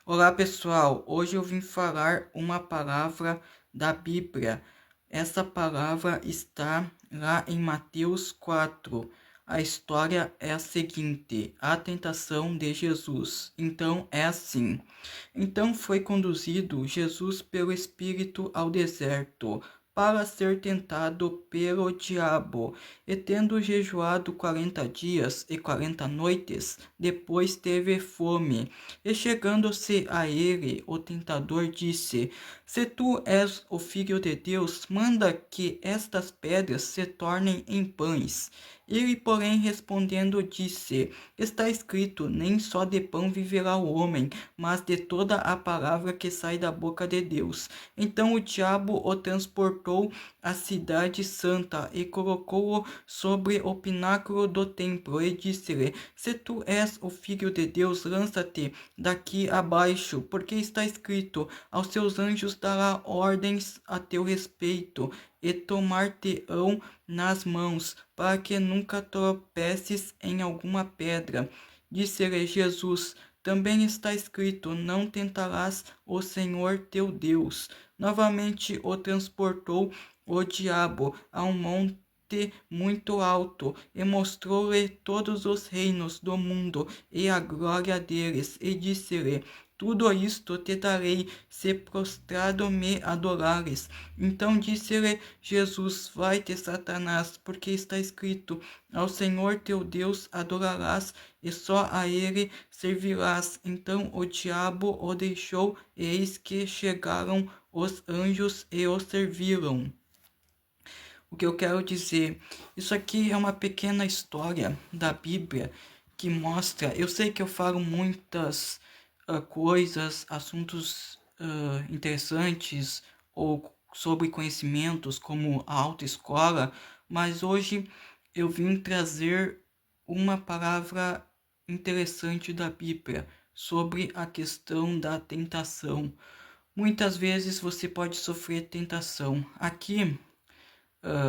Olá pessoal, hoje eu vim falar uma palavra da Bíblia. Essa palavra está lá em Mateus 4. A história é a seguinte: a tentação de Jesus. Então é assim. Então foi conduzido Jesus pelo Espírito ao deserto, para ser tentado pelo diabo. E tendo jejuado 40 dias e 40 noites, depois teve fome. E chegando-se a ele, o tentador disse: Se tu és o Filho de Deus, manda que estas pedras se tornem em pães. Ele, porém, respondendo, disse: Está escrito, nem só de pão viverá o homem, mas de toda a palavra que sai da boca de Deus. Então o diabo o transportou à cidade santa e colocou-o sobre o pináculo do templo e disse-lhe: Se tu és o Filho de Deus, lança-te daqui abaixo, porque está escrito: aos seus anjos dará ordens a teu respeito, e tomar-te-ão nas mãos, para que nunca tropeces em alguma pedra. Disse-lhe Jesus: Também está escrito: Não tentarás o Senhor teu Deus. Novamente o transportou o diabo a um monte muito alto, e mostrou-lhe todos os reinos do mundo e a glória deles, e disse-lhe: Tudo isto te darei, se prostrado me adorares. Então disse-lhe Jesus: Vai-te, Satanás, porque está escrito: Ao Senhor teu Deus adorarás, e só a ele servirás. Então o diabo o deixou, e eis que chegaram os anjos e o serviram. O que eu quero dizer, isso aqui é uma pequena história da Bíblia que mostra. Eu sei que eu falo muitas coisas, assuntos interessantes ou sobre conhecimentos como a autoescola, mas hoje eu vim trazer uma palavra interessante da Bíblia sobre a questão da tentação. Muitas vezes você pode sofrer tentação. Aqui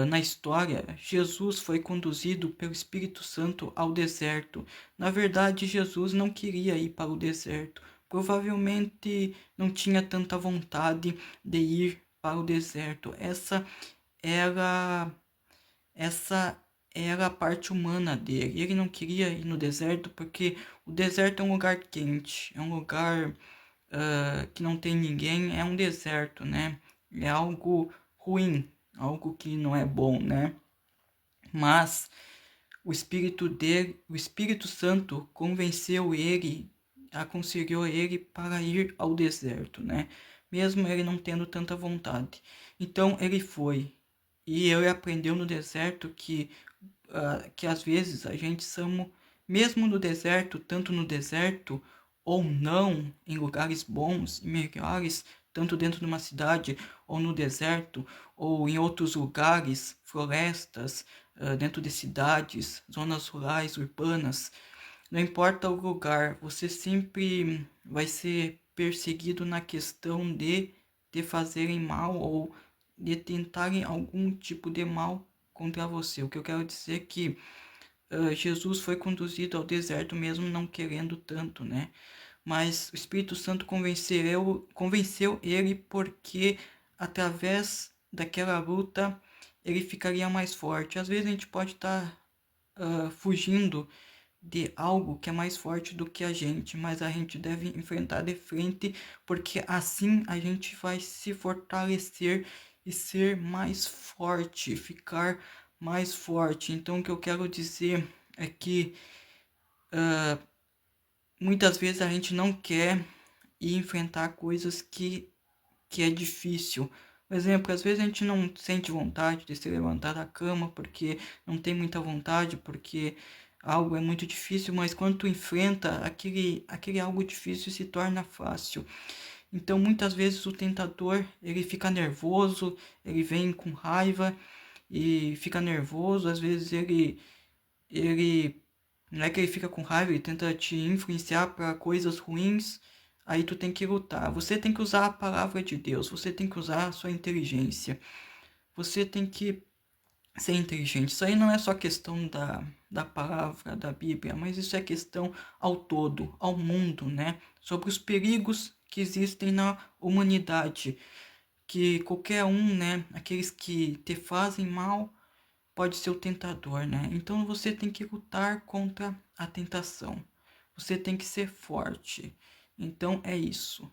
na história, Jesus foi conduzido pelo Espírito Santo ao deserto. Na verdade, Jesus não queria ir para o deserto. Provavelmente não tinha tanta vontade de ir para o deserto. Era essa era a parte humana dele. Ele não queria ir no deserto porque o deserto é um lugar quente, é um lugar que não tem ninguém, é um deserto, né? É algo ruim, algo que não é bom, né? Mas o Espírito Santo convenceu ele, aconselhou ele para ir ao deserto, né? Mesmo ele não tendo tanta vontade. Então ele foi. E ele aprendeu no deserto que às vezes a gente somos, mesmo no deserto, tanto no deserto ou não, em lugares bons e melhores, tanto dentro de uma cidade ou no deserto, ou em outros lugares, florestas, dentro de cidades, zonas rurais, urbanas, não importa o lugar, você sempre vai ser perseguido na questão de te fazerem mal ou de tentarem algum tipo de mal contra você. O que eu quero dizer é que Jesus foi conduzido ao deserto mesmo não querendo tanto, né? Mas o Espírito Santo convenceu ele porque através daquela luta ele ficaria mais forte. Às vezes a gente pode estar fugindo de algo que é mais forte do que a gente, mas a gente deve enfrentar de frente, porque assim a gente vai se fortalecer e ser mais forte, ficar mais forte. Então o que eu quero dizer é que muitas vezes a gente não quer ir enfrentar coisas que é difícil. Por exemplo, às vezes a gente não sente vontade de se levantar da cama porque não tem muita vontade, porque algo é muito difícil, mas quando tu enfrenta, aquele algo difícil se torna fácil. Então, muitas vezes o tentador, ele fica nervoso, ele vem com raiva e fica nervoso, às vezes ele não é que ele fica com raiva, ele tenta te influenciar para coisas ruins. Aí tu tem que lutar. Você tem que usar a palavra de Deus. Você tem que usar a sua inteligência. Você tem que ser inteligente. Isso aí não é só questão da palavra da Bíblia, mas isso é questão ao todo, ao mundo, né? Sobre os perigos que existem na humanidade, que qualquer um, né, aqueles que te fazem mal, pode ser o tentador, né? Então você tem que lutar contra a tentação. Você tem que ser forte. Então é isso.